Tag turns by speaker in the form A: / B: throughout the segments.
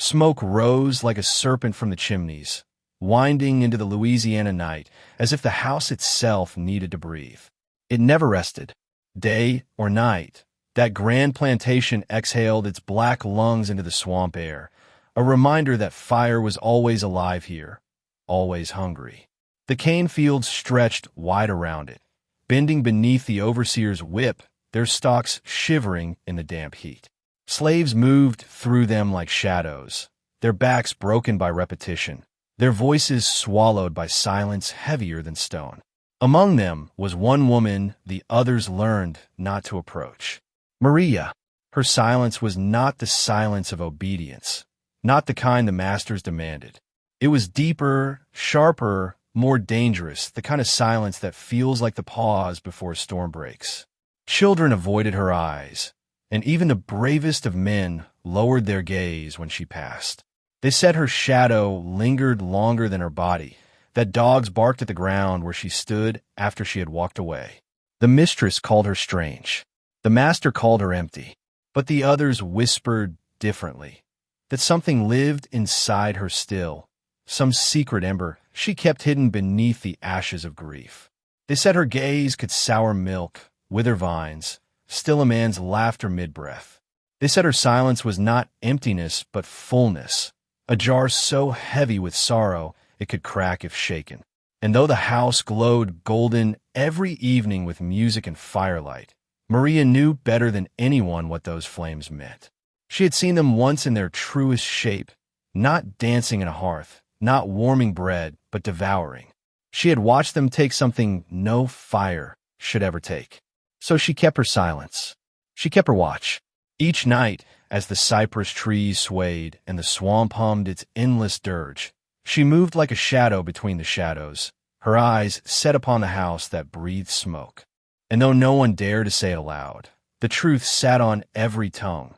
A: Smoke rose like a serpent from the chimneys, winding into the Louisiana night as if the house itself needed to breathe. It never rested. Day or night, that grand plantation exhaled its black lungs into the swamp air, a reminder that fire was always alive here, always hungry. The cane fields stretched wide around it, bending beneath the overseer's whip, their stalks shivering in the damp heat. Slaves moved through them like shadows, their backs broken by repetition, their voices swallowed by silence heavier than stone. Among them was one woman the others learned not to approach. Mariya. Her silence was not the silence of obedience, not the kind the masters demanded. It was deeper, sharper, more dangerous, the kind of silence that feels like the pause before a storm breaks. Children avoided her eyes, and even the bravest of men lowered their gaze when she passed. They said her shadow lingered longer than her body, that dogs barked at the ground where she stood after she had walked away. The mistress called her strange. The master called her empty. But the others whispered differently, that something lived inside her still, some secret ember she kept hidden beneath the ashes of grief. They said her gaze could sour milk, wither vines, still a man's laughter mid-breath. They said her silence was not emptiness but fullness, a jar so heavy with sorrow it could crack if shaken. And though the house glowed golden every evening with music and firelight, Mariya knew better than anyone what those flames meant. She had seen them once in their truest shape, not dancing in a hearth, not warming bread, but devouring. She had watched them take something no fire should ever take. So she kept her silence. She kept her watch. Each night, as the cypress trees swayed and the swamp hummed its endless dirge, she moved like a shadow between the shadows, her eyes set upon the house that breathed smoke. And though no one dared to say it aloud, the truth sat on every tongue.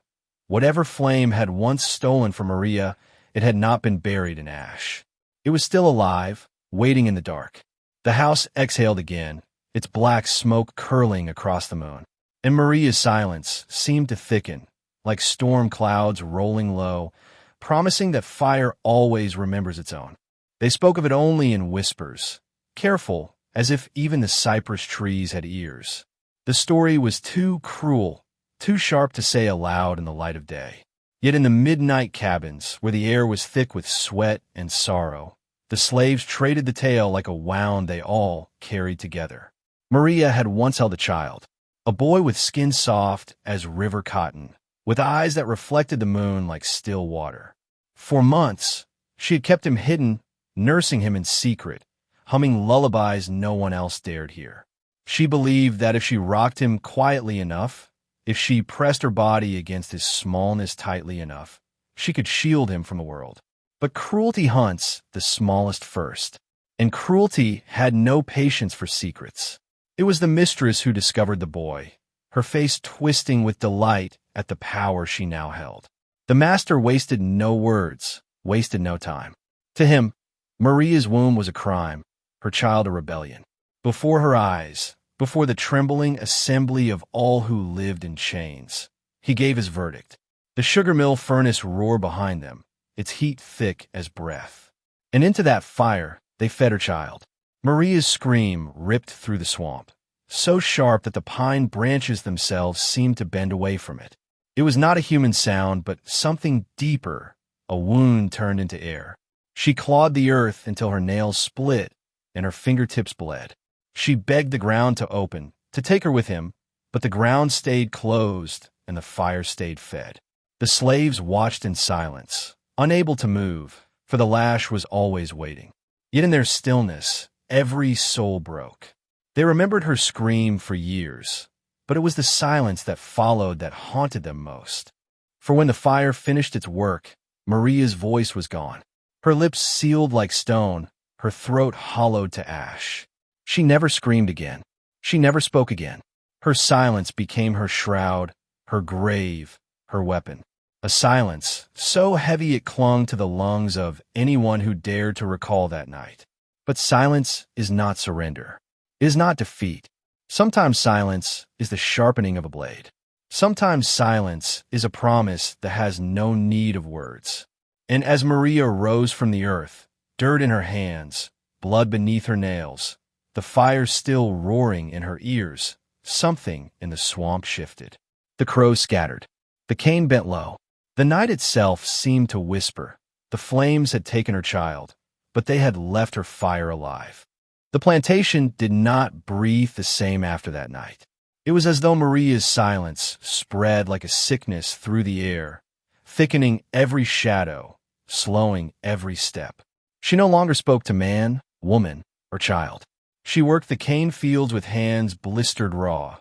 A: Whatever flame had once stolen from Mariya, it had not been buried in ash. It was still alive, waiting in the dark. The house exhaled again, its black smoke curling across the moon. And Mariya's silence seemed to thicken, like storm clouds rolling low, promising that fire always remembers its own. They spoke of it only in whispers, careful, as if even the cypress trees had ears. The story was too cruel, too sharp to say aloud in the light of day. Yet in the midnight cabins, where the air was thick with sweat and sorrow, the slaves traded the tale like a wound they all carried together. Mariya had once held a child, a boy with skin soft as river cotton, with eyes that reflected the moon like still water. For months, she had kept him hidden, nursing him in secret, humming lullabies no one else dared hear. She believed that if she rocked him quietly enough, if she pressed her body against his smallness tightly enough, she could shield him from the world. But cruelty hunts the smallest first, and cruelty had no patience for secrets. It was the mistress who discovered the boy, her face twisting with delight at the power she now held. The master wasted no words, wasted no time. To him, Mariya's womb was a crime, her child a rebellion. Before her eyes, before the trembling assembly of all who lived in chains, he gave his verdict. The sugar mill furnace roared behind them, its heat thick as breath. And into that fire they fed her child. Mariya's scream ripped through the swamp, so sharp that the pine branches themselves seemed to bend away from it. It was not a human sound, but something deeper, a wound turned into air. She clawed the earth until her nails split and her fingertips bled. She begged the ground to open, to take her with him, but the ground stayed closed and the fire stayed fed. The slaves watched in silence, unable to move, for the lash was always waiting. Yet in their stillness, every soul broke. They remembered her scream for years, but it was the silence that followed that haunted them most. For when the fire finished its work, Mariya's voice was gone. Her lips sealed like stone, her throat hollowed to ash. She never screamed again. She never spoke again. Her silence became her shroud, her grave, her weapon. A silence so heavy it clung to the lungs of anyone who dared to recall that night. But silence is not surrender. It is not defeat. Sometimes silence is the sharpening of a blade. Sometimes silence is a promise that has no need of words. And as Mariya rose from the earth, dirt in her hands, blood beneath her nails, the fire still roaring in her ears, something in the swamp shifted. The crows scattered. The cane bent low. The night itself seemed to whisper. The flames had taken her child, but they had left her fire alive. The plantation did not breathe the same after that night. It was as though Mariya's silence spread like a sickness through the air, thickening every shadow, slowing every step. She no longer spoke to man, woman, or child. She worked the cane fields with hands blistered raw,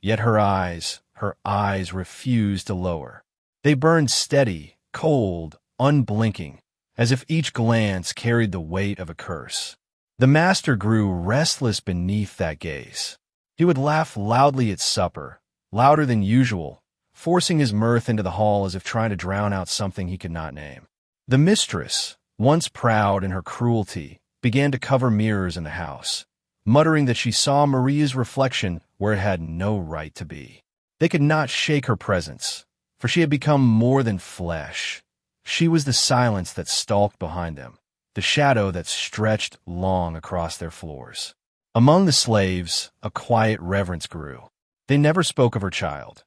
A: yet her eyes refused to lower. They burned steady, cold, unblinking, as if each glance carried the weight of a curse. The master grew restless beneath that gaze. He would laugh loudly at supper, louder than usual, forcing his mirth into the hall as if trying to drown out something he could not name. The mistress, once proud in her cruelty, began to cover mirrors in the house, muttering that she saw Mariya's reflection where it had no right to be. They could not shake her presence, for she had become more than flesh. She was the silence that stalked behind them, the shadow that stretched long across their floors. Among the slaves, a quiet reverence grew. They never spoke of her child,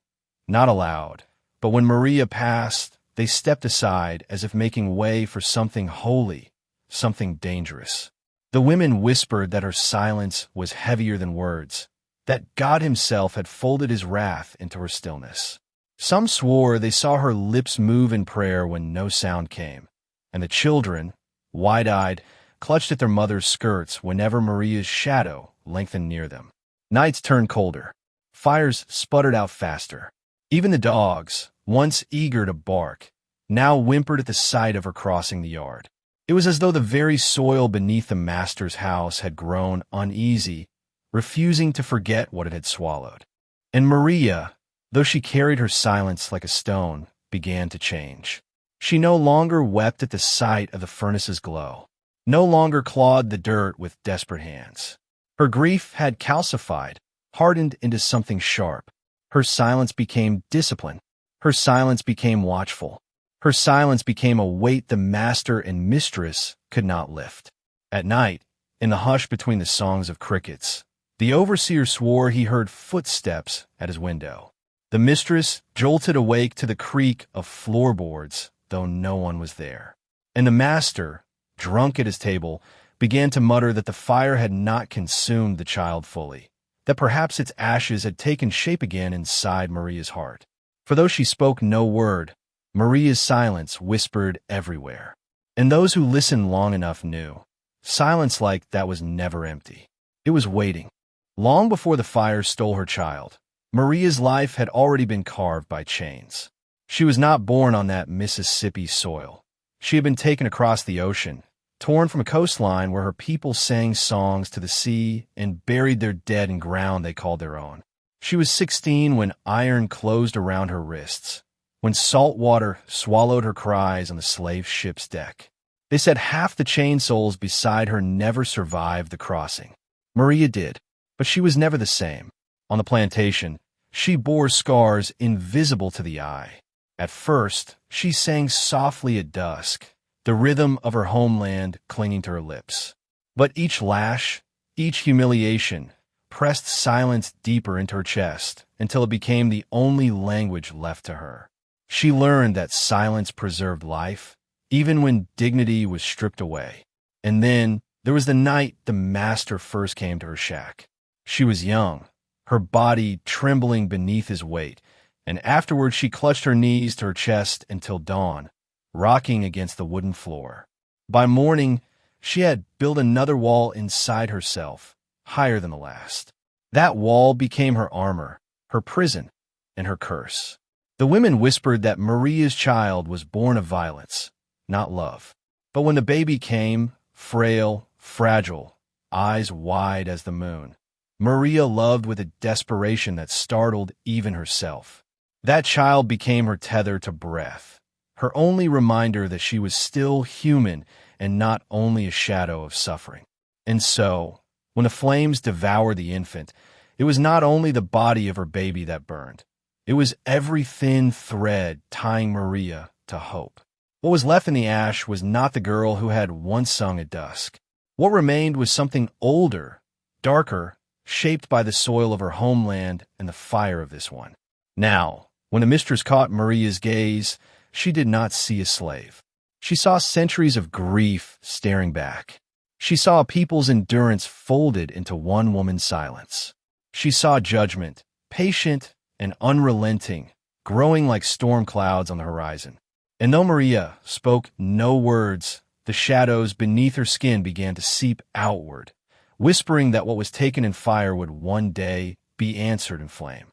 A: not aloud, but when Mariya passed, they stepped aside as if making way for something holy, something dangerous. The women whispered that her silence was heavier than words, that God himself had folded his wrath into her stillness. Some swore they saw her lips move in prayer when no sound came, and the children, wide-eyed, clutched at their mother's skirts whenever Mariya's shadow lengthened near them. Nights turned colder. Fires sputtered out faster. Even the dogs, once eager to bark, now whimpered at the sight of her crossing the yard. It was as though the very soil beneath the master's house had grown uneasy, refusing to forget what it had swallowed. And Mariya, though she carried her silence like a stone, began to change. She no longer wept at the sight of the furnace's glow, no longer clawed the dirt with desperate hands. Her grief had calcified, hardened into something sharp. Her silence became discipline. Her silence became watchful. Her silence became a weight the master and mistress could not lift. At night, in the hush between the songs of crickets, the overseer swore he heard footsteps at his window. The mistress jolted awake to the creak of floorboards, though no one was there. And the master, drunk at his table, began to mutter that the fire had not consumed the child fully, that perhaps its ashes had taken shape again inside Mariya's heart. For though she spoke no word, Mariya's silence whispered everywhere. And those who listened long enough knew. Silence like that was never empty. It was waiting. Long before the fire stole her child, Mariya's life had already been carved by chains. She was not born on that Mississippi soil. She had been taken across the ocean, torn from a coastline where her people sang songs to the sea and buried their dead in ground they called their own. She was 16 when iron closed around her wrists, when salt water swallowed her cries on the slave ship's deck. They said half the chain souls beside her never survived the crossing. Mariya did, but she was never the same. On the plantation, she bore scars invisible to the eye. At first, she sang softly at dusk, the rhythm of her homeland clinging to her lips. But each lash, each humiliation, pressed silence deeper into her chest until it became the only language left to her. She learned that silence preserved life, even when dignity was stripped away. And then there was the night the master first came to her shack. She was young, her body trembling beneath his weight, and afterward she clutched her knees to her chest until dawn, rocking against the wooden floor. By morning, she had built another wall inside herself, higher than the last. That wall became her armor, her prison, and her curse. The women whispered that Mariya's child was born of violence, not love. But when the baby came, frail, fragile, eyes wide as the moon, Mariya loved with a desperation that startled even herself. That child became her tether to breath, her only reminder that she was still human and not only a shadow of suffering. And so, when the flames devoured the infant, it was not only the body of her baby that burned. It was every thin thread tying Mariya to hope. What was left in the ash was not the girl who had once sung at dusk. What remained was something older, darker, shaped by the soil of her homeland and the fire of this one. Now, when the mistress caught Maria's gaze, she did not see a slave. She saw centuries of grief staring back. She saw a people's endurance folded into one woman's silence. She saw judgment, patient and unrelenting, growing like storm clouds on the horizon. And though Mariya spoke no words, the shadows beneath her skin began to seep outward, whispering that what was taken in fire would one day be answered in flame.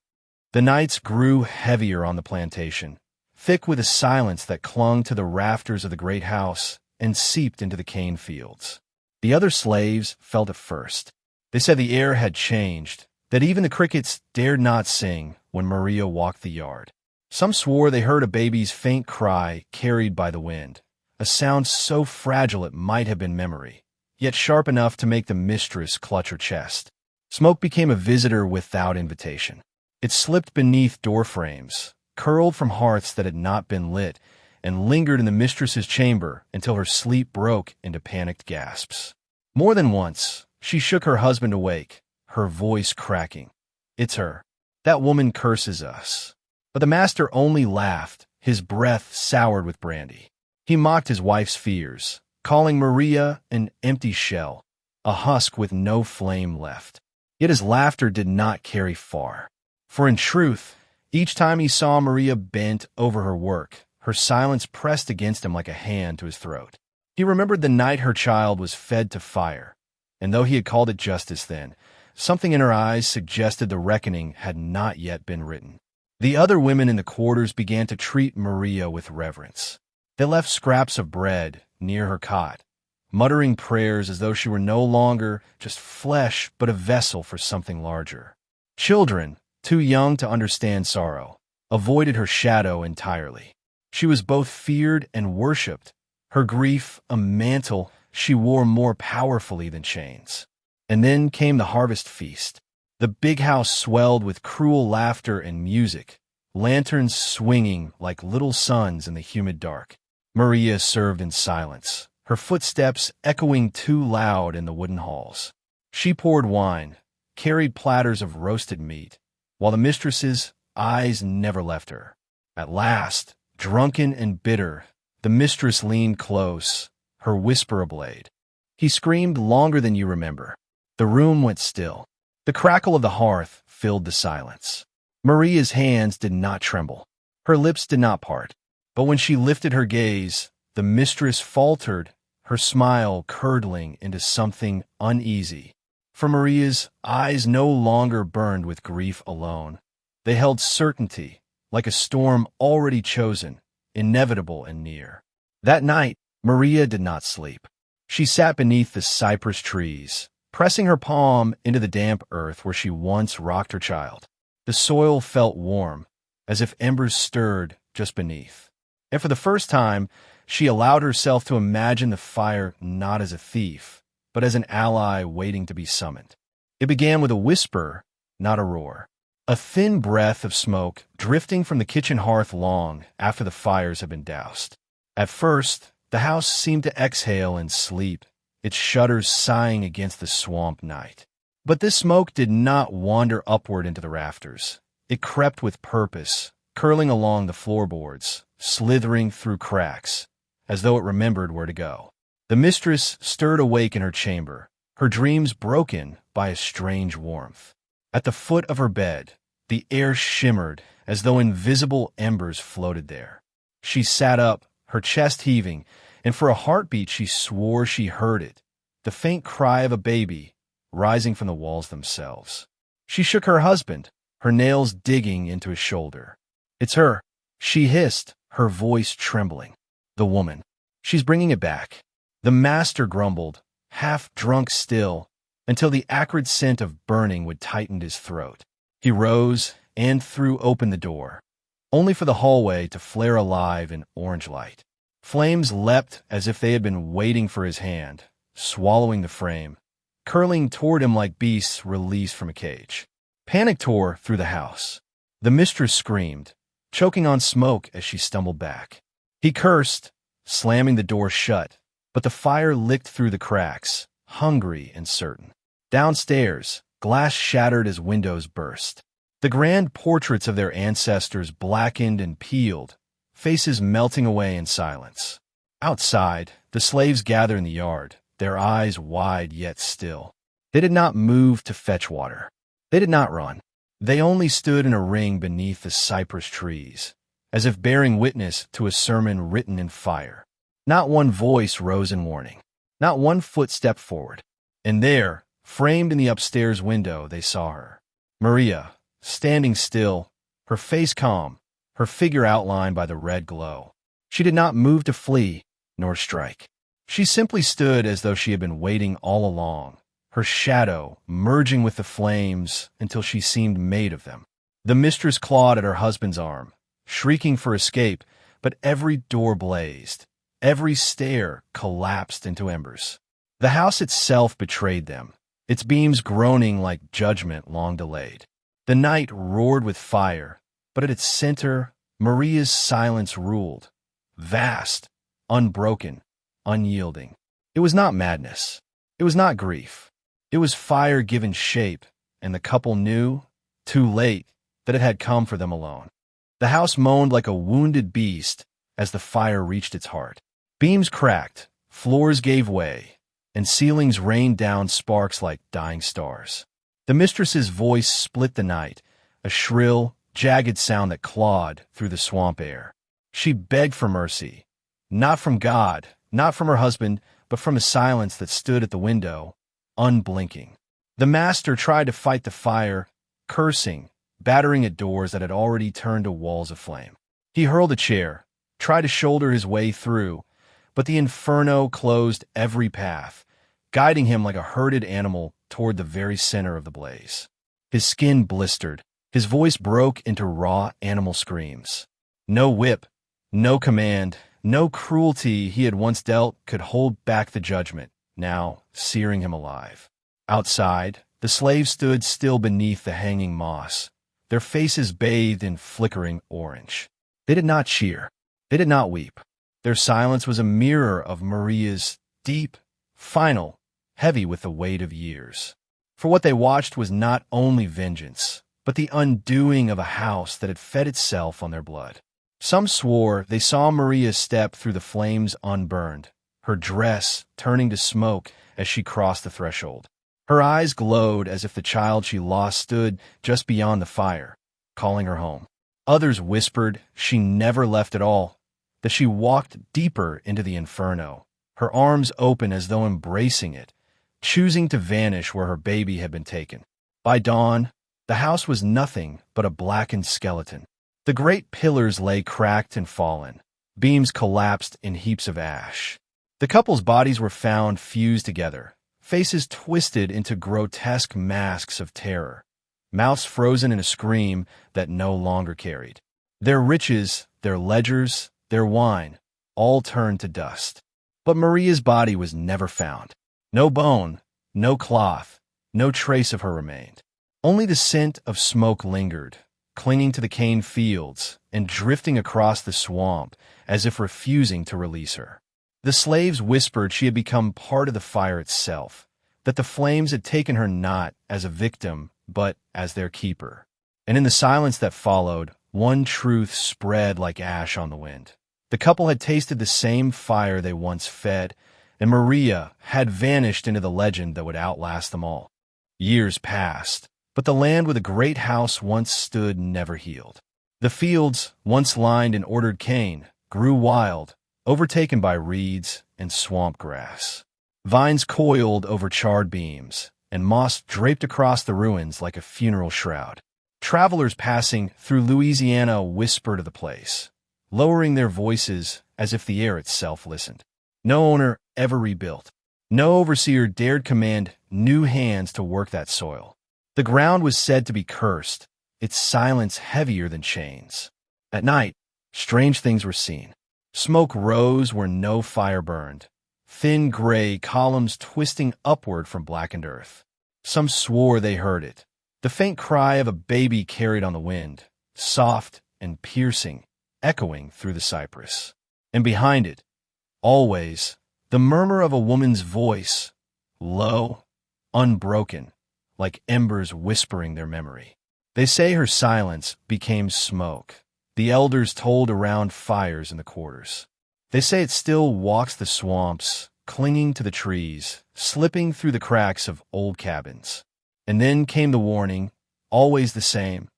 A: The nights grew heavier on the plantation, thick with a silence that clung to the rafters of the great house and seeped into the cane fields. The other slaves felt it first. They said the air had changed, that even the crickets dared not sing when Mariya walked the yard. Some swore they heard a baby's faint cry carried by the wind, a sound so fragile it might have been memory, yet sharp enough to make the mistress clutch her chest. Smoke became a visitor without invitation. It slipped beneath door frames, curled from hearths that had not been lit, and lingered in the mistress's chamber until her sleep broke into panicked gasps. More than once, she shook her husband awake, her voice cracking. "It's her. That woman curses us." But the master only laughed, his breath soured with brandy. He mocked his wife's fears, calling Mariya an empty shell, a husk with no flame left. Yet his laughter did not carry far. For in truth, each time he saw Mariya bent over her work, her silence pressed against him like a hand to his throat. He remembered the night her child was fed to fire, and though he had called it justice then, something in her eyes suggested the reckoning had not yet been written. The other women in the quarters began to treat Mariya with reverence. They left scraps of bread near her cot, muttering prayers as though she were no longer just flesh but a vessel for something larger. Children, too young to understand sorrow, avoided her shadow entirely. She was both feared and worshipped, her grief a mantle she wore more powerfully than chains. And then came the harvest feast. The big house swelled with cruel laughter and music, lanterns swinging like little suns in the humid dark. Mariya served in silence, her footsteps echoing too loud in the wooden halls. She poured wine, carried platters of roasted meat, while the mistress's eyes never left her. At last, drunken and bitter, the mistress leaned close, her whisper ablaid. He screamed longer than you remember. The room went still. The crackle of the hearth filled the silence. Mariya's hands did not tremble. Her lips did not part. But when she lifted her gaze, the mistress faltered, her smile curdling into something uneasy. For Mariya's eyes no longer burned with grief alone. They held certainty, like a storm already chosen, inevitable and near. That night, Mariya did not sleep. She sat beneath the cypress trees, pressing her palm into the damp earth where she once rocked her child. The soil felt warm, as if embers stirred just beneath. And for the first time, she allowed herself to imagine the fire not as a thief, but as an ally waiting to be summoned. It began with a whisper, not a roar. A thin breath of smoke drifting from the kitchen hearth long after the fires had been doused. At first, the house seemed to exhale in sleep, its shutters sighing against the swamp night. But this smoke did not wander upward into the rafters. It crept with purpose, curling along the floorboards, slithering through cracks, as though it remembered where to go. The mistress stirred awake in her chamber, her dreams broken by a strange warmth. At the foot of her bed, the air shimmered as though invisible embers floated there. She sat up, her chest heaving, and for a heartbeat she swore she heard it, the faint cry of a baby rising from the walls themselves. She shook her husband, her nails digging into his shoulder. "It's her," she hissed, her voice trembling. "The woman. She's bringing it back." The master grumbled, half drunk still, until the acrid scent of burning would tighten his throat. He rose and threw open the door, only for the hallway to flare alive in orange light. Flames leapt as if they had been waiting for his hand, swallowing the frame, curling toward him like beasts released from a cage. Panic tore through the house. The mistress screamed, choking on smoke as she stumbled back. He cursed, slamming the door shut, but the fire licked through the cracks, hungry and certain. Downstairs, glass shattered as windows burst. The grand portraits of their ancestors blackened and peeled, faces melting away in silence. Outside, the slaves gather in the yard, their eyes wide yet still. They did not move to fetch water. They did not run. They only stood in a ring beneath the cypress trees, as if bearing witness to a sermon written in fire. Not one voice rose in warning. Not one foot stepped forward. And there, framed in the upstairs window, they saw her. Mariya, standing still, her face calm, her figure outlined by the red glow. She did not move to flee, nor strike. She simply stood as though she had been waiting all along, her shadow merging with the flames until she seemed made of them. The mistress clawed at her husband's arm, shrieking for escape, but every door blazed. Every stair collapsed into embers. The house itself betrayed them, its beams groaning like judgment long delayed. The night roared with fire, but at its center, Mariya's silence ruled, vast, unbroken, unyielding. It was not madness. It was not grief. It was fire given shape, and the couple knew, too late, that it had come for them alone. The house moaned like a wounded beast as the fire reached its heart. Beams cracked, floors gave way, and ceilings rained down sparks like dying stars. The mistress's voice split the night, a shrill, jagged sound that clawed through the swamp air. She begged for mercy, not from God, not from her husband, but from a silence that stood at the window, unblinking. The master tried to fight the fire, cursing, battering at doors that had already turned to walls of flame. He hurled a chair, tried to shoulder his way through, but the inferno closed every path, guiding him like a herded animal toward the very center of the blaze. His skin blistered, his voice broke into raw animal screams. No whip, no command, no cruelty he had once dealt could hold back the judgment, now searing him alive. Outside, the slaves stood still beneath the hanging moss, their faces bathed in flickering orange. They did not cheer. They did not weep. Their silence was a mirror of Mariya's, deep, final, heavy with the weight of years. For what they watched was not only vengeance, but the undoing of a house that had fed itself on their blood. Some swore they saw Mariya step through the flames unburned, her dress turning to smoke as she crossed the threshold. Her eyes glowed as if the child she lost stood just beyond the fire, calling her home. Others whispered she never left at all, that she walked deeper into the inferno, her arms open as though embracing it, choosing to vanish where her baby had been taken. By dawn, the house was nothing but a blackened skeleton. The great pillars lay cracked and fallen, beams collapsed in heaps of ash. The couple's bodies were found fused together, faces twisted into grotesque masks of terror, mouths frozen in a scream that no longer carried. Their riches, their ledgers, their wine, all turned to dust. But Mariya's body was never found. No bone, no cloth, no trace of her remained. Only the scent of smoke lingered, clinging to the cane fields and drifting across the swamp as if refusing to release her. The slaves whispered she had become part of the fire itself, that the flames had taken her not as a victim, but as their keeper. And in the silence that followed, one truth spread like ash on the wind. The couple had tasted the same fire they once fed, and Mariya had vanished into the legend that would outlast them all. Years passed, but the land where the great house once stood never healed. The fields, once lined in ordered cane, grew wild, overtaken by reeds and swamp grass. Vines coiled over charred beams, and moss draped across the ruins like a funeral shroud. Travelers passing through Louisiana whispered of the place, lowering their voices as if the air itself listened. No owner ever rebuilt. No overseer dared command new hands to work that soil. The ground was said to be cursed, its silence heavier than chains. At night, strange things were seen. Smoke rose where no fire burned, thin gray columns twisting upward from blackened earth. Some swore they heard it, the faint cry of a baby carried on the wind, soft and piercing, echoing through the cypress. And behind it, Always, the murmur of a woman's voice, low, unbroken, like embers whispering their memory. They say her silence became smoke. The elders told around fires in the quarters. They say it still walks the swamps, clinging to the trees, slipping through the cracks of old cabins. And then came the warning, always the same.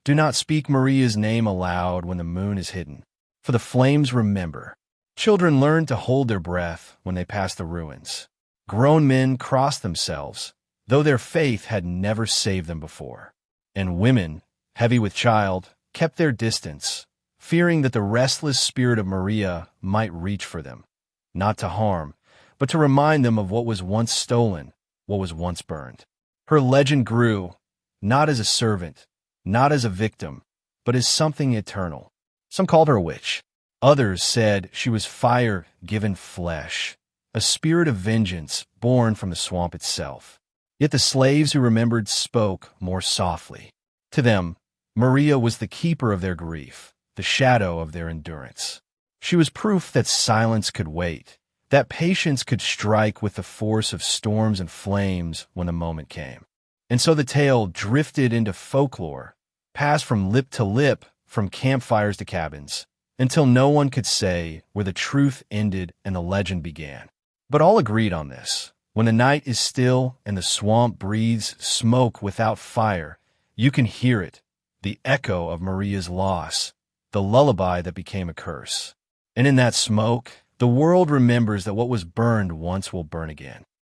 A: Do not speak Maria's name aloud when the moon is hidden, for the flames remember. Children learned to hold their breath when they passed the ruins. Grown men crossed themselves, though their faith had never saved them before. And women, heavy with child, kept their distance, fearing that the restless spirit of Mariya might reach for them, not to harm, but to remind them of what was once stolen, what was once burned. Her legend grew, not as a servant, not as a victim, but as something eternal. Some called her a witch. Others said she was fire given flesh, a spirit of vengeance born from the swamp itself. Yet the slaves who remembered spoke more softly. To them, Mariya was the keeper of their grief, the shadow of their endurance. She was proof that silence could wait, that patience could strike with the force of storms and flames when the moment came. And so the tale drifted into folklore, passed from lip to lip, from campfires to cabins, until no one could say where the truth ended and the legend began. But all agreed on this. When the night is still and the swamp breathes smoke without fire, you can hear it, the echo of Mariya's loss, the lullaby that became a curse. And in that smoke, the world remembers that what was burned once will burn again.